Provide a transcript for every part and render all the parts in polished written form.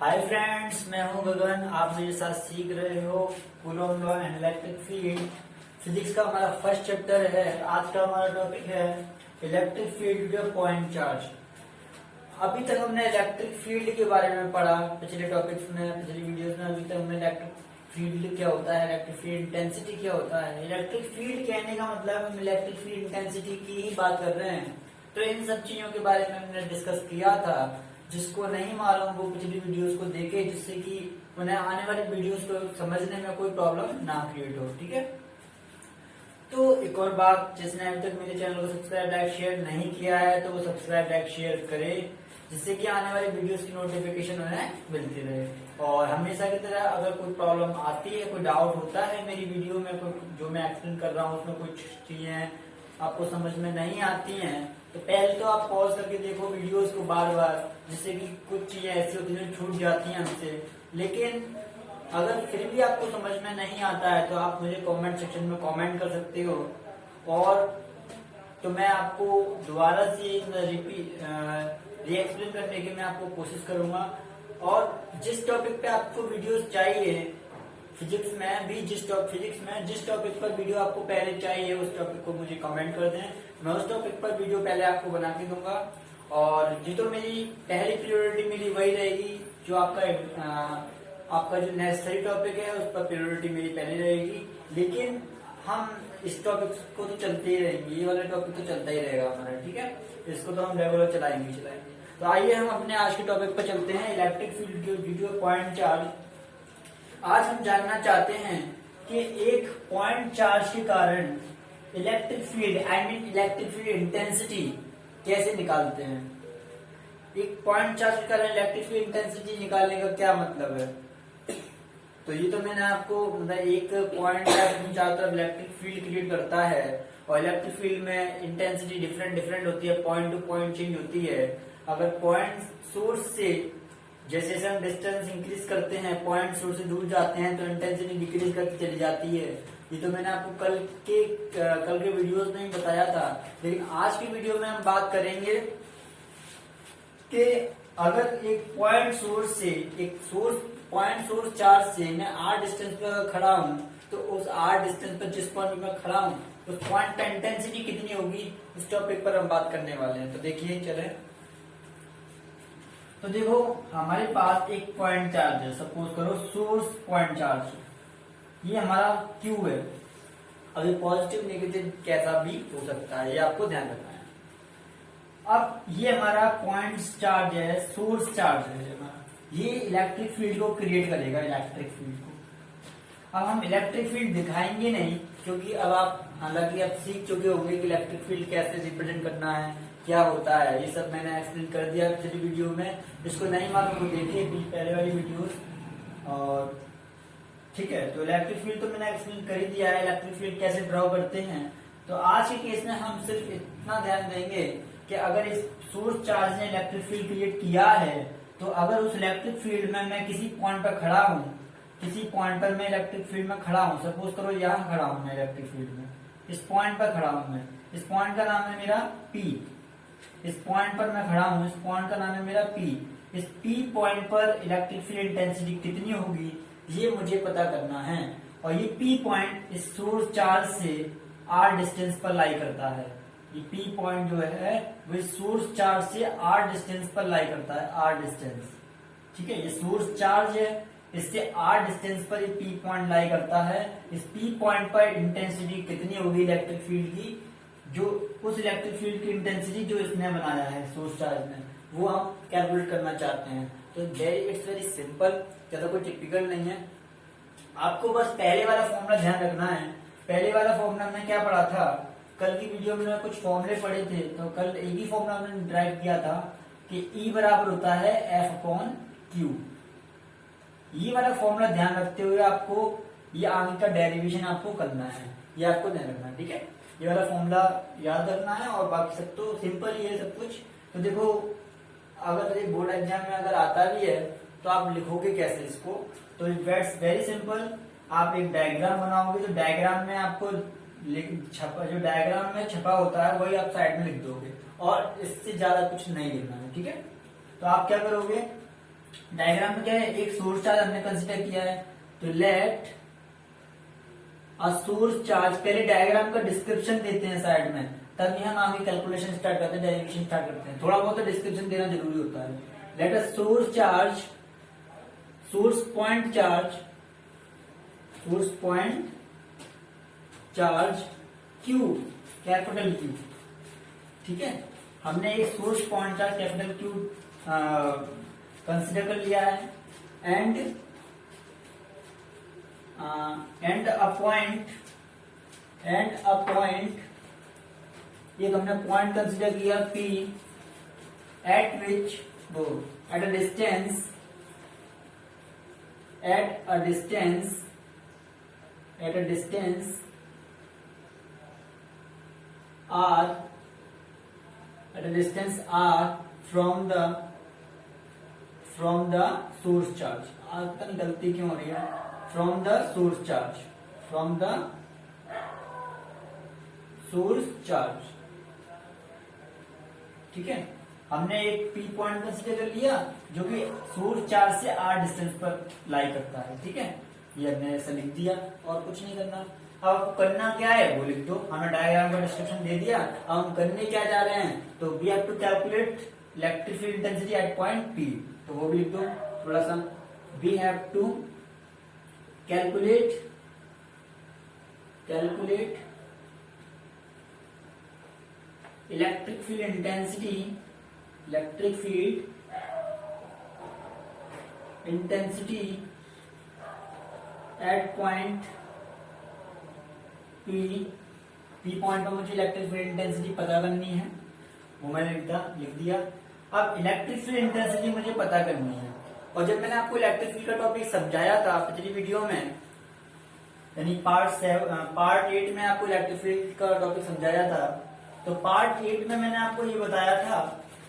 Hi friends, मैं हूं गगन। आप मेरे साथ सीख रहे हो Coulomb law and electric field. Physics का हमारा फर्स्ट चैप्टर है। आज का हमारा टॉपिक है electric field due two point charge. अभी तक हमने इलेक्ट्रिक फील्ड के बारे में पढ़ा पिछले टॉपिक्स में, पिछली वीडियोस में। अभी तक हमने इलेक्ट्रिक फील्ड क्या होता है, इलेक्ट्रिक फील्ड इंटेंसिटी क्या होता है। इलेक्ट्रिक फील्ड कहने का मतलब हम इलेक्ट्रिक फील्ड इंटेंसिटी की ही बात कर रहे हैं। तो इन सब चीजों के बारे में हमने डिस्कस किया था। जिसको नहीं मालूम वो पिछली वीडियोस को देखे, जिससे कि उन्हें आने वाली वीडियोस को समझने में कोई प्रॉब्लम ना क्रिएट हो। ठीक है। तो एक और बात, जिसने अभी तक मेरे चैनल को सब्सक्राइब लाइक शेयर नहीं किया है तो वो सब्सक्राइब लाइक शेयर करे, जिससे कि आने वाली वीडियोस की नोटिफिकेशन उन्हें मिलती रहे। और हमेशा की तरह अगर कोई प्रॉब्लम आती है, कोई डाउट होता है मेरी वीडियो में, कोई जो मैं एक्सप्लेन कर रहा हूँ उसमें कुछ चीजें आपको समझ में नहीं आती हैं, तो पहले तो आप पॉज करके देखो वीडियोस को बार बार, जिससे कि कुछ चीजें ऐसी होती हैं जो छूट जाती हैं हमसे। लेकिन अगर फिर भी आपको समझ में नहीं आता है तो आप मुझे कमेंट सेक्शन में कमेंट कर सकते हो, और तो मैं आपको दोबारा से री एक्सप्लेन करने की मैं आपको कोशिश करूंगा। और जिस टॉपिक पे आपको वीडियोस चाहिए फिजिक्स में जिस टॉपिक पर वीडियो आपको पहले चाहिए उस टॉपिक को मुझे कमेंट कर दें। मैं उस टॉपिक पर वीडियो पहले आपको बना के दूंगा। और जी तो मेरी पहली प्रायोरिटी मेरी वही रहेगी, जो आपका जो नेसेसरी टॉपिक है उस पर प्रायोरिटी मेरी पहले रहेगी। लेकिन हम इस टॉपिक को तो चलते ही रहेंगे, ये वाला टॉपिक तो चलता ही रहेगा हमारा। ठीक है, इसको तो हम रेगुलर चलाएंगे। तो आइए हम अपने आज के टॉपिक पर चलते हैं, electric field due two point charge. आज हम जानना चाहते हैं कि एक पॉइंट चार्ज के कारण electric field electric field intensity कैसे निकालते हैं। एक पॉइंट चार्ज के कारण इलेक्ट्रिक फील्ड इंटेंसिटी निकालने का क्या मतलब है। तो ये तो मैंने आपको मतलब एक पॉइंट चार्ज चारों तरफ इलेक्ट्रिक फील्ड क्रिएट करता है, और इलेक्ट्रिक फील्ड में इंटेंसिटी डिफरेंट होती है, पॉइंट टू पॉइंट चेंज होती है। अगर पॉइंट सोर्स से जैसे हम डिस्टेंस इंक्रीज करते हैं, पॉइंट सोर्स से दूर जाते हैं, तो इंटेंसिटी डिक्रीज करती चली जाती है। ये तो मैंने आपको कल के वीडियोस में ही बताया था। लेकिन आज की वीडियो में हम बात करेंगे कि अगर एक पॉइंट सोर्स चार्ज से मैं आर डिस्टेंस पर खड़ा हूं, तो उस आर डिस्टेंस पर जिस पॉइंट पर मैं खड़ा हूं उस पॉइंट पर इंटेंसिटी कितनी होगी, उस टॉपिक पर हम बात करने वाले हैं। तो देखिए चले। तो देखो हमारे पास एक पॉइंट चार्ज है, सपोज करो सोर्स पॉइंट चार्ज। ये हमारा क्यू है। अभी पॉजिटिव नेगेटिव कैसा भी हो सकता है, ये आपको ध्यान रखना है। अब ये हमारा पॉइंट चार्ज है, सोर्स चार्ज है हमारा। ये इलेक्ट्रिक फील्ड को क्रिएट करेगा, इलेक्ट्रिक फील्ड को। अब हम इलेक्ट्रिक फील्ड दिखाएंगे नहीं, क्योंकि अब आप हालांकि आप सीख चुके होंगे कि इलेक्ट्रिक फील्ड कैसे रिप्रेजेंट करना है, क्या होता है। ये सब मैंने एक्सप्लेन कर दिया पिछली वीडियो में। जिसको नहीं मालूम वो देखिए पहले वाली वीडियोस। और ठीक है, तो इलेक्ट्रिक फील्ड तो मैंने एक्सप्लेन कर ही दिया है, इलेक्ट्रिक फील्ड कैसे ड्रॉ करते हैं। तो आज के केस में हम सिर्फ इतना ध्यान देंगे कि अगर इस सोर्स चार्ज ने इलेक्ट्रिक फील्ड क्रिएट किया है, तो अगर उस इलेक्ट्रिक फील्ड में मैं किसी पॉइंट पर खड़ा हूँ, किसी पॉइंट पर मैं इलेक्ट्रिक फील्ड में खड़ा हूँ, सपोज करो यहाँ खड़ा हूँ मैं इलेक्ट्रिक फील्ड में, इस पॉइंट पर खड़ा हूँ मैं, इस पॉइंट का नाम है मेरा P। इस पॉइंट पर मैं खड़ा हूँ, इस पॉइंट का नाम है मेरा P। इस P पॉइंट पर इलेक्ट्रिक फील्ड इंटेंसिटी कितनी होगी ये मुझे पता करना है। और ये P पॉइंट इस सोर्स चार्ज से R डिस्टेंस पर लाई करता है। ये P पॉइंट जो है वो सोर्स चार्ज से R डिस्टेंस पर लाई करता है, R डिस्टेंस। ठीक है, ये सोर्स चार्ज है, इससे R डिस्टेंस पर ये P पॉइंट लाई करता है। इस P पॉइंट पर इंटेंसिटी कितनी होगी इलेक्ट्रिक फील्ड की, जो उस इलेक्ट्रिक फील्ड की इंटेंसिटी जो इसने बनाया है सोर्स चार्ज में, वो हम कैलकुलेट करना चाहते हैं। तो इट्स वेरी सिंपल, ज्यादा कोई टिपिकल नहीं है। आपको बस पहले वाला फॉर्मूला ध्यान रखना है। पहले वाला फॉर्मूला में क्या पढ़ा था, कल की वीडियो में कुछ फॉर्मूले पढ़े थे। तो कल एक ही फॉर्मूला हमने ड्राइव किया था कि E बराबर होता है F/Q। ये वाला फॉर्मूला ध्यान रखते हुए आपको ये आगे का डेरिवेशन आपको करना है, ये आपको ध्यान रखना है। ठीक है, ये वाला फॉर्मूला याद रखना है, और बाकी सब तो सिंपल ही है सब कुछ। तो देखो अगर ये बोर्ड एग्जाम में अगर आता भी है तो आप लिखोगे कैसे इसको, तो इट्स वेरी सिंपल। आप एक डायग्राम बनाओगे, तो डायग्राम में आपको जो डायग्राम में छपा होता है वही आप साइड में लिख दोगे, और इससे ज्यादा कुछ नहीं लिखना है। ठीक है, तो आप क्या करोगे, डायग्राम में क्या है, एक सोर्स चार्ज हमने कंसिडर किया है, तो लेट अ सोर्स चार्ज, पहले डायग्राम का डिस्क्रिप्शन देते हैं साइड में, तभी हम आगे कैलकुलेशन स्टार्ट करते हैं, डेरिवेशन स्टार्ट करते हैं। थोड़ा बहुत तो डिस्क्रिप्शन देना जरूरी होता है। Let a source charge, source point charge, source point charge Q, capital Q, ठीक है। हमने एक source point charge capital Q consider कर लिया है, एंड अ पॉइंट, एक हमने पॉइंट कंसिडर किया P, एट विच वो at a distance R from the source charge। पता नहीं गलती क्यों हो रही है, from the source charge, ठीक है। हमने एक P पॉइंट कंसिडर कर लिया जो कि सोर्स चार्ज से R डिस्टेंस पर लाई करता है, ठीक है। ये हमने ऐसा लिख दिया और कुछ नहीं करना। अब आपको करना क्या है वो लिख दो, हमने डायग्राम का डिस्क्रिप्शन दे दिया। अब हम करने क्या जा रहे हैं, तो we have to calculate electric field intensity at point P, तो वो भी लिख दो थोड़ा सा। We have to calculate electric field intensity at point P point पर मुझे इलेक्ट्रिक फील्ड इंटेंसिटी पता करनी है, वो मैंने लिख दिया। अब इलेक्ट्रिक फील्ड इंटेंसिटी मुझे पता करनी है, और जब मैंने आपको इलेक्ट्रिक फील्ड का टॉपिक समझाया था पिछली वीडियो में, यानी पार्ट 8 में आपको इलेक्ट्रिक फील्ड का टॉपिक समझाया था, तो पार्ट 8 में मैंने आपको ये बताया था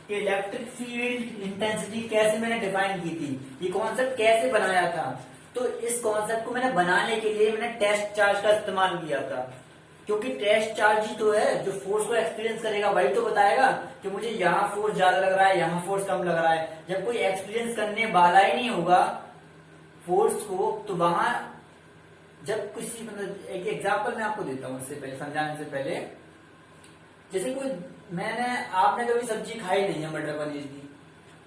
कि इलेक्ट्रिक फील्ड इंटेंसिटी कैसे मैंने डिफाइन की थी, ये कॉन्सेप्ट कैसे बनाया था। तो इस कॉन्सेप्ट को मैंने बनाने के लिए मैंने टेस्ट चार्ज का इस्तेमाल किया था, क्योंकि टेस्ट चार्ज ही तो है जो फोर्स को एक्सपीरियंस करेगा, वही तो बताएगा कि मुझे यहाँ फोर्स ज्यादा लग रहा है, यहाँ फोर्स कम लग रहा है। जब कोई एक्सपीरियंस करने वाला ही नहीं होगा फोर्स को, तो वहां जब किसी, मतलब एक एग्जांपल मैं आपको देता हूँ इससे पहले, समझाने से पहले। जैसे आपने कभी सब्जी खाई नहीं है मटर पनीर की,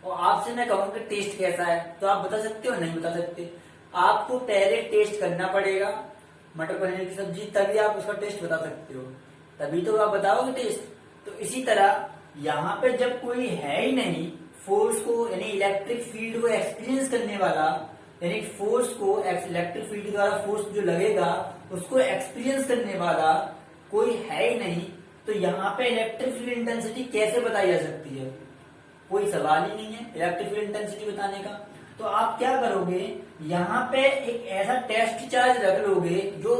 और आपसे मैं कहूँ कि टेस्ट कैसा है, तो आप बता सकते हो? नहीं बता सकते। आपको पहले टेस्ट करना पड़ेगा मटर पनीर की सब्जी, तभी आप उसका टेस्ट बता सकते हो, तभी तो आप बताओगे टेस्ट। तो इसी तरह यहाँ पे जब कोई है ही नहीं फोर्स को, यानी इलेक्ट्रिक फील्ड को एक्सपीरियंस करने वाला, यानी फोर्स को इलेक्ट्रिक फील्ड के द्वारा फोर्स जो लगेगा उसको एक्सपीरियंस करने वाला कोई है ही नहीं, तो यहाँ पे इलेक्ट्रिक फील्ड इंटेंसिटी कैसे बताई जा सकती है? कोई सवाल ही नहीं है इलेक्ट्रिक फील्ड इंटेंसिटी बताने का। तो आप क्या करोगे, यहाँ पे एक ऐसा टेस्ट चार्ज रख लोगे जो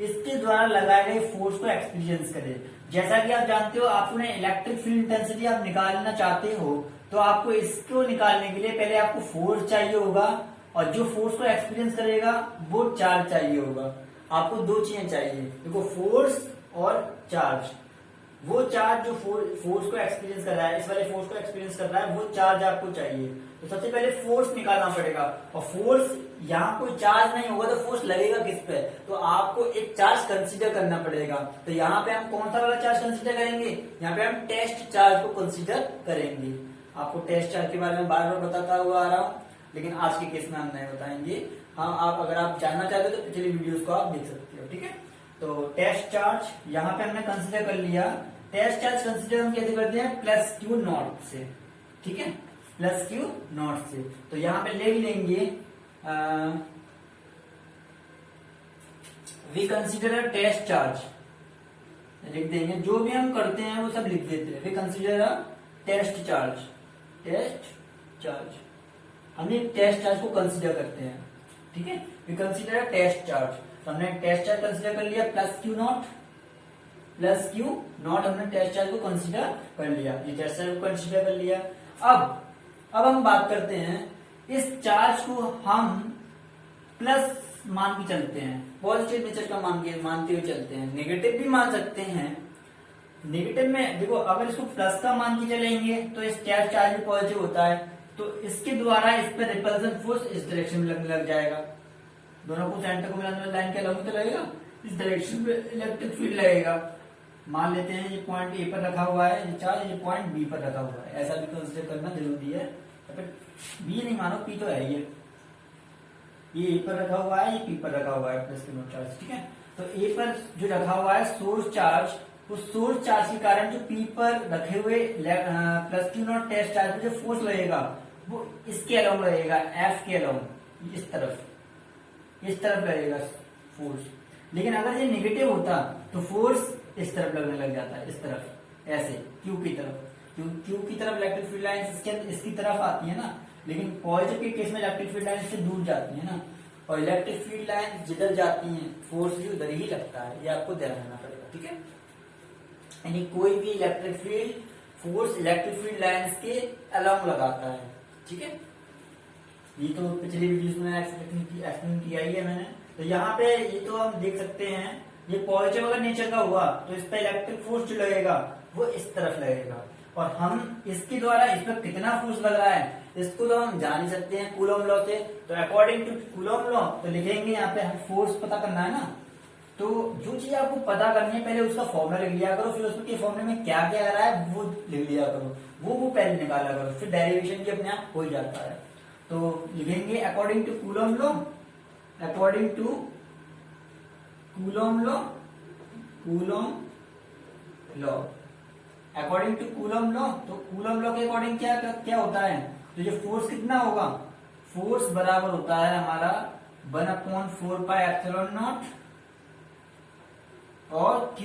इसके द्वारा लगाए गए फोर्स को एक्सपीरियंस करे। जैसा कि आप जानते हो, आपने इलेक्ट्रिक फील्ड इंटेंसिटी आप निकालना चाहते हो, तो आपको इसको निकालने के लिए पहले आपको फोर्स चाहिए होगा, और जो फोर्स को एक्सपीरियंस करेगा वो चार्ज चाहिए होगा। आपको दो चीजें चाहिए, देखो फोर्स और चार्ज। वो चार्ज जो फोर्स को एक्सपीरियंस कर रहा है, इस वाले फोर्स को एक्सपीरियंस कर रहा है, वो चार्ज आपको चाहिए। तो सबसे पहले फोर्स निकालना पड़ेगा, और फोर्स, यहाँ कोई चार्ज नहीं होगा तो फोर्स लगेगा किस पे, तो आपको एक चार्ज कंसीडर करना पड़ेगा। तो यहाँ पे हम कौन सा वाला चार्ज कंसीडर करेंगे? यहाँ पे हम टेस्ट चार्ज को कंसीडर करेंगे। आपको टेस्ट चार्ज के बारे में बार बार बताता हुआ आ रहा हूँ, लेकिन आज के केस में हम नहीं बताएंगे। हाँ, आप अगर आप जानना चाहते हो तो पिछली वीडियोस को आप देख सकते हो, ठीक है। तो टेस्ट चार्ज यहाँ पे हमने कंसीडर कर लिया। टेस्ट चार्ज कंसीडर हम कैसे करते हैं? प्लस क्यू नॉट से, ठीक है, प्लस क्यू नॉट से। तो यहाँ पे लिख लेंगे we consider a test charge, लिख देंगे। जो भी हम करते हैं वो सब लिख देते हैं। We consider a test charge, हम एक टेस्ट चार्ज को कंसीडर करते हैं, ठीक है। We consider a test charge, तो हमने टेस्ट चार्ज कंसीडर कर लिया प्लस क्यू नॉट हमने टेस्ट चार्ज को कंसीडर कर लिया, ये टेस्ट चार्ज को कंसीडर कर लिया। अब हम बात करते हैं, इस चार्ज को हम प्लस मान के चलते हैं, पॉजिटिव नेचर का मानते हुए चलते हैं। नेगेटिव भी मान सकते हैं। नेगेटिव में देखो, अगर इसको प्लस का मान के चलेंगे तो इस टेस्ट चार्ज भी पॉजिटिव होता है, तो इसके द्वारा इस पर रिपल्सन फोर्स इस डायरेक्शन में लगने लग जाएगा। दोनों को सेंटर को मिलाने वाली लाइन के अलग तो लगेगा, इस डायरेक्शन में इलेक्ट्रिक फील्ड लगेगा। मान लेते हैं ये पॉइंट ए पर रखा हुआ है ये चार्ज, ये पॉइंट बी पर रखा हुआ है, ऐसा भी कंसिडर करना जरूरी है। बी नहीं मानो, पी तो है ये ए पर रखा हुआ है, ये पी पर रखा हुआ है प्लस क्यू चार्ज, ठीक है। तो ए पर जो रखा हुआ है सोर्स चार्ज, उस सोर्स चार्ज के कारण जो पी पर रखे हुए plus Q naught test charge पर जो फोर्स लगेगा वो इसके अलाउंग लगेगा, एफ के अलाउंग इस तरफ लगेगा फोर्स। लेकिन अगर ये नेगेटिव होता तो फोर्स इस तरफ लगने लग जाता है, इस तरफ ऐसे क्यू की तरफ, क्यू की तरफ इलेक्ट्रिक फील्ड लाइन इसकी तरफ आती है ना, लेकिन पॉजिटिव के केस में इलेक्ट्रिक फील्ड लाइन से दूर जाती है ना, और इलेक्ट्रिक फील्ड लाइन जिधर जाती है फोर्स भी उधर ही लगता है, ये आपको ध्यान रखना पड़ेगा, ठीक है। यानी कोई भी electric field force electric field lines के अलाउंग लगाता है, ठीक है। ये तो पिछली वीडियोस में एक्सप्लेन किया ही है मैंने। तो यहाँ पे ये तो हम देख सकते हैं, ये पॉजिटिव अगर नेचर का हुआ तो इस पर इलेक्ट्रिक फोर्स जो लगेगा वो इस तरफ लगेगा, और हम इसके द्वारा इस पर कितना फोर्स लग रहा है इसको तो हम जान ही सकते हैं कूलम लॉ से। तो अकॉर्डिंग टू कूलम लॉ तो लिखेंगे यहाँ पे, हम फोर्स पता करना है ना, तो जो चीज आपको पता करनी है पहले उसका फॉर्मूला लिख लिया करो, फिर उसके फॉर्मूले में क्या क्या आ रहा है वो लिख लिया करो, वो पहले निकाला करो, फिर डेरिवेशन भी अपने आप हो जाता है। तो लिखेंगे according to coulomb law, according to coulomb law, coulomb law, according to coulomb law. तो कूलम लॉ के अकॉर्डिंग क्या क्या होता है, तो ये फोर्स कितना होगा, फोर्स बराबर होता है हमारा 1/4πε0 और Q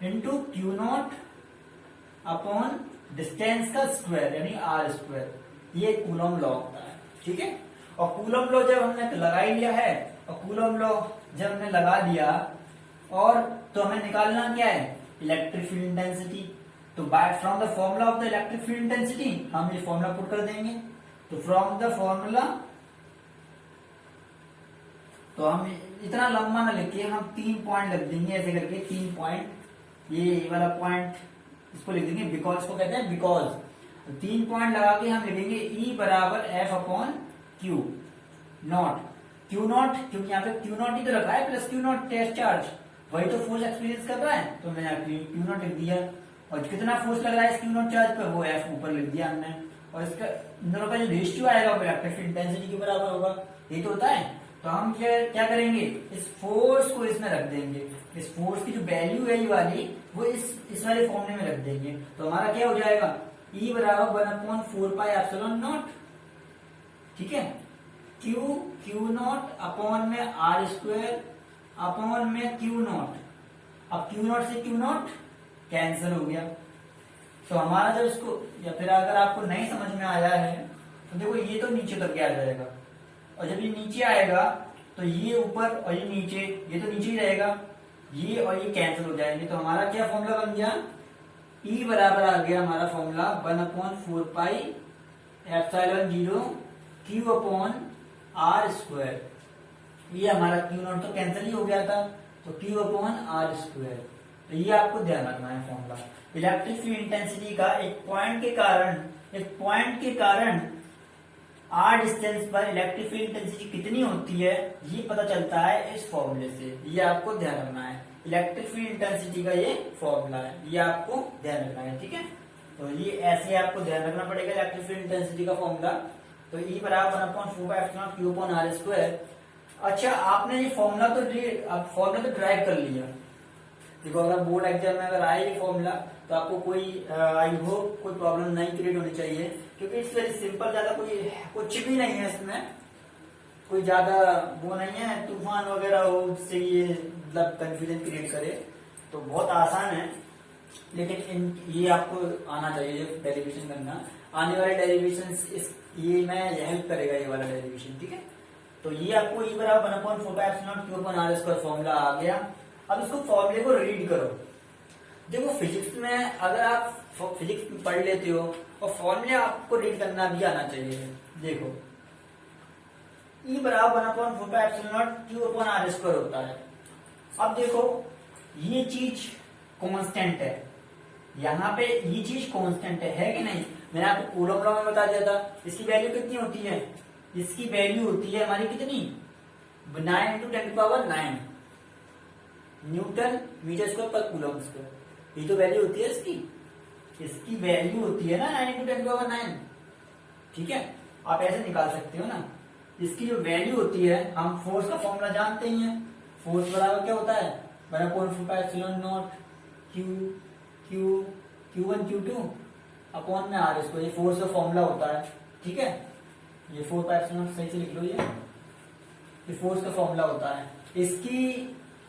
into Q not upon distance का स्क्वायर यानी आर स्क्वायर, ये कूलम लॉ होता है, ठीक है। और कूलम लॉ जब हमने लगा ही लिया है, और कूलम लॉ जब हमने लगा दिया और तो हमें निकालना क्या है, इलेक्ट्रिक फील्ड इंटेंसिटी। तो by from the formula of the electric field intensity हम ये फॉर्मूला पुट कर देंगे। तो फ्रॉम द फॉर्मूला, तो हम इतना लंबा ना लिख के हम 3 पॉइंट लिख देंगे ऐसे करके, 3 पॉइंट, ये वाला पॉइंट इसको लिख देंगे बिकॉज, इसको कहते हैं बिकॉज। 3 पॉइंट लगा के हम लिखेंगे E बराबर F upon Q naught, Q naught क्योंकि यहाँ पे क्यू नॉट ही तो रखा है plus Q naught test charge, वही तो फोर्स एक्सपीरियंस कर रहा है, तो मैंने क्यू नॉट लिख दिया। और कितना फोर्स लग रहा है इस क्यू नॉट चार्ज पर वो एफ ऊपर लिख दिया हमने, और इसका इन दोनों का जो रेशियो आएगा वो इलेक्ट्रिक फील्ड इंटेंसिटी के बराबर होगा, ये तो होता है। तो हम क्या करेंगे, इस फोर्स को इसमें रख देंगे, इस फोर्स की जो वैल्यू है ये वाली वो इस वाले फॉर्मूले में रख देंगे। तो हमारा क्या हो जाएगा, E बराबर 1/4πε0, ठीक है, क्यू नॉट अपॉन में आर स्क्वायर अपॉन में क्यू नॉट। अब क्यू नॉट से क्यू नॉट कैंसिल हो गया। तो हमारा जब इसको, या फिर अगर आपको नहीं समझ में आया है तो देखो ये तो नीचे तक आ जाएगा, और जब ये नीचे आएगा तो ये ऊपर और ये नीचे, ये तो नीचे ही रहेगा, ये और ये कैंसिल हो जाएंगे। तो हमारा क्या फॉर्मूला बन गया, E बराबर आ गया हमारा formula 1/4πε0 Q upon R square. ये हमारा क्यू नॉट तो कैंसिल ही हो गया था, तो Q अपॉन आर स्क्वायर। तो ये आपको ध्यान रखना है फॉर्मूला। इलेक्ट्रिक फील्ड इंटेंसिटी का एक पॉइंट के कारण आर डिस्टेंस पर इलेक्ट्रिक फील्ड इंटेंसिटी कितनी होती है ये पता चलता है इस फॉर्मूले से, ये आपको ध्यान रखना है। इलेक्ट्रिक फील्ड इंटेंसिटी का ये फॉर्मूला है, ये आपको ध्यान रखना है, ठीक है। तो ये ऐसे आपको ध्यान रखना पड़ेगा इलेक्ट्रिक फील्ड इंटेंसिटी का फॉर्मूला। तो E बराबर 1/4πε0 Q अपॉन आर स्क्वायर। अच्छा, आपने ये फॉर्मूला तो ड्राइव कर लिया, देखो अगर बोर्ड एग्जाम में अगर आए ये फॉर्मूला तो आपको कोई आई होप कोई प्रॉब्लम नहीं क्रिएट होनी चाहिए, क्योंकि इट्स वेरी सिंपल, ज्यादा कोई कुछ भी नहीं है इसमें, कोई ज्यादा वो नहीं है तूफान वगैरह हो जिससे ये मतलब कंफ्यूजन क्रिएट करे, तो बहुत आसान है। लेकिन ये आपको आना चाहिए डेरिवेशन करना, आने वाले डेरिवेशन ये मैं हेल्प करेगा ये वाला डेरिवेशन, ठीक है। तो ये आपको E बराबर 1/4πε0 Q upon R square formula आ गया। अब इसको फॉर्मूले को रीड करो। देखो फिजिक्स में अगर आप फिजिक्स पढ़ लेते हो और फॉर्मूले आपको रीड करना भी आना चाहिए। देखो E बराबर 1/4πε0 Q अपॉन आर स्क्वायर होता है। अब देखो ये चीज कांस्टेंट है, यहाँ पे ये चीज कांस्टेंट है कि नहीं। मैंने आपको कूलम लॉ में बता दिया था, इसकी वैल्यू कितनी होती है, इसकी वैल्यू होती है हमारी कितनी 9 × 10⁹ न्यूटन मीटर स्क्वायर पर कूलम स्क्वायर। ये तो वैल्यू होती है इसकी वैल्यू होती है ना 9 × 10⁹। ठीक है, आप ऐसे निकाल सकते हो ना। इसकी जो वैल्यू होती है, हम फोर्स का फॉर्मूला जानते ही हैं। फोर्स बराबर क्या होता है, /4πε0 Q1 Q2 अपॉन में R इसको, ये फोर्स का फॉर्मूला होता है। ठीक है, ये 4πε0 सही से लिख लो, ये फोर्स का फॉर्मूला होता है। इसकी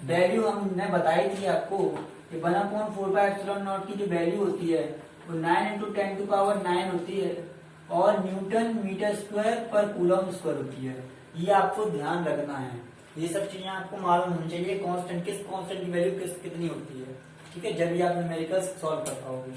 वैल्यू हमने बताई थी आपको कि 1/4πε0 की जो वैल्यू होती है वो 9 × 10⁹ होती है और न्यूटन मीटर स्क्वायर पर कूलम स्क्वायर होती है। ये आपको ध्यान रखना है, ये सब चीजें आपको मालूम होनी चाहिए। कांस्टेंट किस कांस्टेंट की वैल्यू कितनी होती है। ठीक है, जब भी आप न्यूमेरिकल्स सॉल्व कर पाओगे।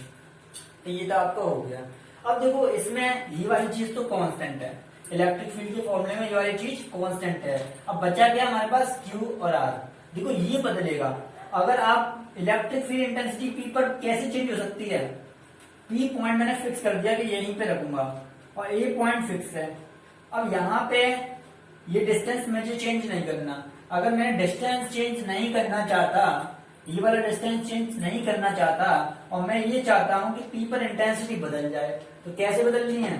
तो ये तो आपका हो गया। अब देखो इसमें ये वाली चीज तो कांस्टेंट है, इलेक्ट्रिक फील्ड के फॉर्मूले में ये वाली चीज कांस्टेंट है। अब बचा क्या हमारे पास Q और R। देखो ये बदलेगा, अगर आप इलेक्ट्रिक फील्ड इंटेंसिटी P पर कैसे चेंज हो सकती है। P पॉइंट मैंने फिक्स कर दिया कि यहीं पे रखूंगा और A पॉइंट फिक्स है। अब यहाँ पे ये डिस्टेंस मुझे चेंज नहीं करना। अगर मैं डिस्टेंस चेंज नहीं करना चाहता, ये वाला डिस्टेंस चेंज नहीं करना चाहता और मैं ये चाहता हूं कि P पर इंटेंसिटी बदल जाए, तो कैसे बदलनी है,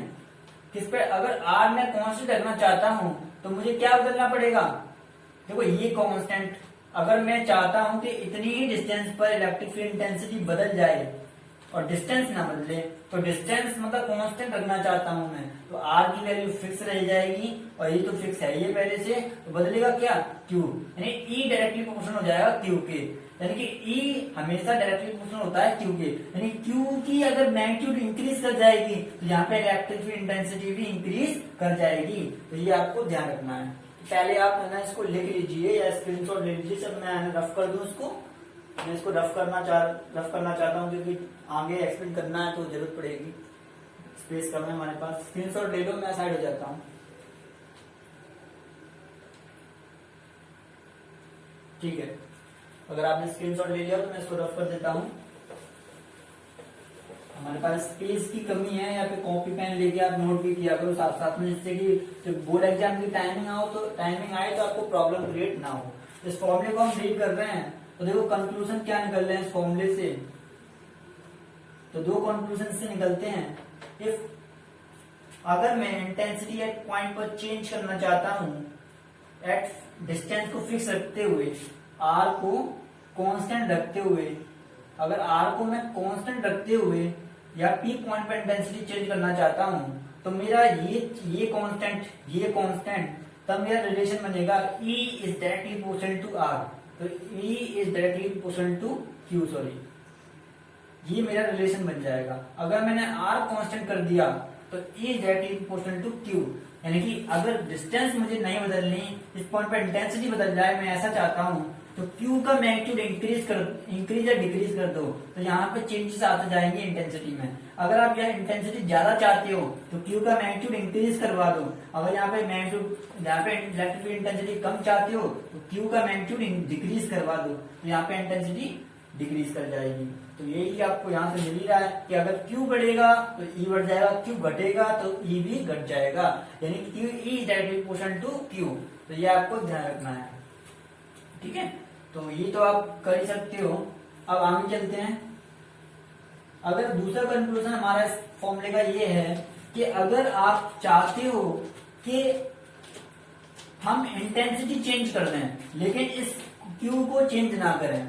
किस पे। अगर R मैं कांस्टेंट रखना चाहता हूं तो मुझे क्या बदलना पड़ेगा। देखो ये कांस्टेंट, अगर मैं चाहता हूं कि इतनी ही डिस्टेंस पर इलेक्ट्रिक फील्ड इंटेंसिटी बदल जाए और डिस्टेंस ना बदले, तो डिस्टेंस मतलब कांस्टेंट रखना चाहता हूं मैं, तो R की वैल्यू फिक्स रह जाएगी और ये तो फिक्स है ये पहले से, तो बदलेगा क्या Q, यानी E डायरेक्टली प्रोपोर्शनल हो जाएगा Q के। यानी कि E हमेशा डायरेक्टली प्रोपोर्शनल होता है Q के, यानी Q की अगर मैग्नीट्यूड इंक्रीज कर जाएगी तो यहाँ पे इलेक्ट्रिक फील्ड इंटेंसिटी भी इंक्रीज कर जाएगी। तो ये आपको ध्यान रखना है। पहले आप है ना इसको लिख लीजिए या स्क्रीनशॉट ले लीजिए। सब मैं रफ कर दूं इसको, मैं इसको रफ करना चाहता हूँ क्योंकि आगे एक्सप्लेन करना है तो जरूरत पड़ेगी, स्पेस कम है हमारे पास। स्क्रीनशॉट ले लो, मैं साइड हो जाता हूँ। ठीक है, अगर आपने स्क्रीनशॉट ले लिया तो मैं इसको रफ कर देता हूँ। हमारे पास स्पेस की कमी है, या फिर कॉपी पेन लेके आप नोट भी किया करो साथ साथ में, जिससे कि जब बोर्ड एग्जाम की टाइमिंग आए तो आपको प्रॉब्लम क्रिएट ना हो। इस फॉर्मूले को हम रीड कर रहे हैं तो देखो कंक्लूजन क्या निकल रहे हैं इस फॉर्मूले से। तो दो कंक्लूजन से निकलते हैं। इफ अगर मैं इंटेंसिटी एट पॉइंट पर चेंज करना चाहता हूं, एट डिस्टेंस को फिक्स रखते हुए, R को कांस्टेंट रखते हुए, अगर R को मैं कांस्टेंट रखते हुए या P पॉइंट पर इंटेंसिटी चेंज करना चाहता हूं, तो मेरा ये कांस्टेंट, तब मेरा रिलेशन बनेगा E is directly proportional to R। तो E is directly proportional to Q, sorry, ये मेरा रिलेशन बन जाएगा। अगर मैंने R कांस्टेंट कर दिया तो E is directly proportional to Q, यानी कि अगर डिस्टेंस मुझे नहीं बदलनी, इस पॉइंट पर इंटेंसिटी बदल जाए, मैं ऐसा चाहता हूं, तो Q का मैग्नीट्यूड इंक्रीज या डिक्रीज कर दो, तो यहाँ पे चेंजेस आते जाएंगे इंटेंसिटी में। अगर आप यहाँ इंटेंसिटी ज्यादा चाहते हो तो Q का मैग्नीट्यूड इंक्रीज करवा दो। अगर यहाँ पे इलेक्ट्रिक इंटेंसिटी कम चाहते हो तो Q का मैग्नीट्यूड डिक्रीज करवा दो, तो यहाँ पे इंटेंसिटी डिक्रीज कर जाएगी। तो यही आपको यहाँ से मिल ही रहा है कि अगर Q बढ़ेगा तो E बढ़ जाएगा, Q घटेगा तो E भी घट जाएगा, यानी कि E is directly proportional to Q। तो ये आपको ध्यान रखना है। ठीक है, तो ये तो आप कर ही सकते हो। अब आगे चलते हैं। अगर दूसरा कंक्लूजन हमारा इस फॉर्मूले का ये है कि अगर आप चाहते हो कि हम इंटेंसिटी चेंज कर दें लेकिन इस Q को चेंज ना करें,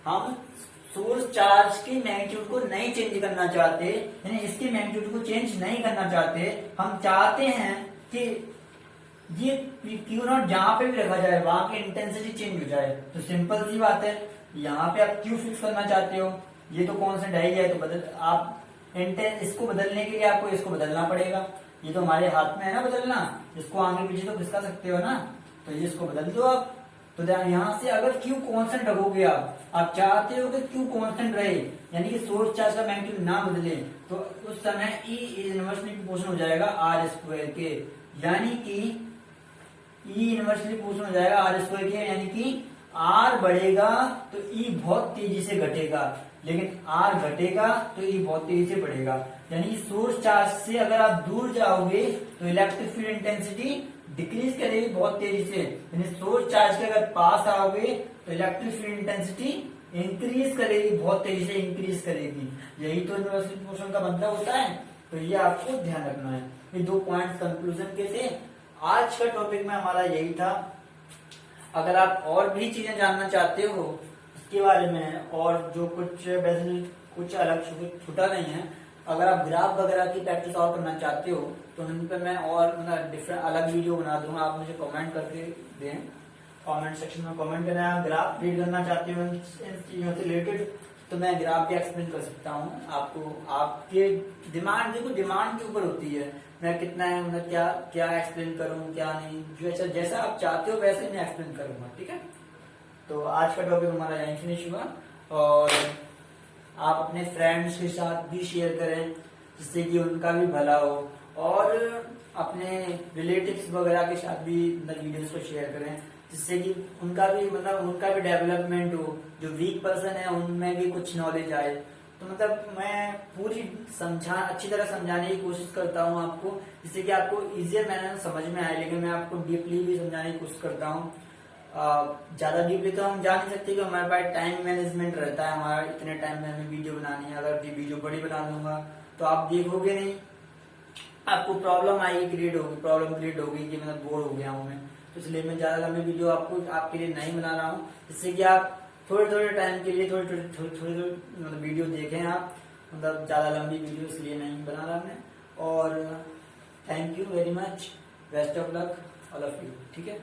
हम सोर्स चार्ज की मैग्नीट्यूड को नहीं चेंज करना चाहते, यानी इसके मैग्नीट्यूड को चेंज नहीं करना चाहते, हम चाहते हैं कि ये Q0 जहां पे भी रखा जाए वहां की इंटेंसिटी चेंज हो जाए, तो सिंपल सी बात है, यहाँ पे आप Q फिक्स करना चाहते हो, ये तो कांस्टेंट है ही है, तो आप इसको बदलने के लिए आपको इसको बदलना पड़ेगा। ये तो हमारे हाथ में है ना बदलना, इसको आगे पीछे तो खिसका सकते हो ना, तो ये इसको बदल दो आप। तो यहाँ से अगर Q कांस्टेंट रखोगे, आप चाहते हो कि Q कांस्टेंट रहे, यानी कि सोर्स चार्ज का मैग्नीट्यूड ना बदले, तो उस समय E इनवर्सली प्रोपोर्शनल हो जाएगा R स्क्वायर के, यानी कि E इनवर्सली प्रोपोर्शनल हो जाएगा R स्क्वायर के, यानी कि R बढ़ेगा तो E बहुत तेजी से घटेगा। लेकिन आर घटेगा तो ये बहुत तेजी से बढ़ेगा। यानी सोर्स चार्ज से अगर आप दूर जाओगे तो इलेक्ट्रिक फील्ड इंटेंसिटी डिक्रीज करेगी बहुत तेजी से। यानी सोर्स चार्ज के अगर पास आओगे तो इलेक्ट्रिक फील्ड इंटेंसिटी इंक्रीज करेगी, बहुत तेजी से इंक्रीज करेगी। यही तो यूनिवर्सल मोशन का मतलब होता है। तो ये आपको ध्यान रखना है। ये 2 पॉइंट्स कंक्लूजन के थे। आज का टॉपिक में हमारा यही था। अगर आप और भी चीजें जानना चाहते हो इसके बारे में, और जो कुछ अलग छूटा नहीं है, अगर आप ग्राफ वगैरह की प्रैक्टिस और करना चाहते हो तो उन पे मैं और डिफरेंट अलग वीडियो बना दूंगा। आप मुझे कमेंट करके दें, कमेंट सेक्शन में कमेंट करें। आप ग्राफ रीड करना चाहते हो इन चीजों से रिलेटेड तो मैं ग्राफ भी एक्सप्लेन कर सकता हूँ आपको। आपके डिमांड, देखो डिमांड के ऊपर होती है मैं कितना है, मतलब क्या एक्सप्लेन करूँ क्या नहीं, जैसा आप चाहते हो वैसे मैं एक्सप्लेन करूंगा। ठीक है, तो आज का टॉपिक हमारा यहीं फिनिश हुआ। और आप अपने फ्रेंड्स के साथ भी शेयर करें जिससे कि उनका भी भला हो, और अपने रिलेटिव्स वगैरह के साथ भी वीडियोस को शेयर करें जिससे कि उनका भी डेवलपमेंट हो। जो वीक पर्सन है उनमें भी कुछ नॉलेज आए। तो मैं पूरी अच्छी तरह समझाने की कोशिश करता हूँ आपको, जिससे कि आपको इजियर मैनर में समझ में आए। लेकिन मैं आपको डीपली भी समझाने की कोशिश करता हूँ। ज्यादा डीपली तो हम जान नहीं सकते कि हमारे पास टाइम मैनेजमेंट रहता है, हमारा इतने टाइम में हमें वीडियो बनानी है। अगर वीडियो बड़ी बना दूंगा तो आप देखोगे नहीं, आपको प्रॉब्लम क्रिएट होगी कि बोर हो गया हूँ मैं। तो इसलिए मैं ज्यादा लंबी वीडियो आपके लिए नहीं बना रहा हूँ, जिससे कि आप थोड़े टाइम के लिए थोड़ी वीडियो देखें आप। ज्यादा लंबी वीडियो इसलिए नहीं बना रहा मैं। और thank you very much, best of luck all of you. ठीक है।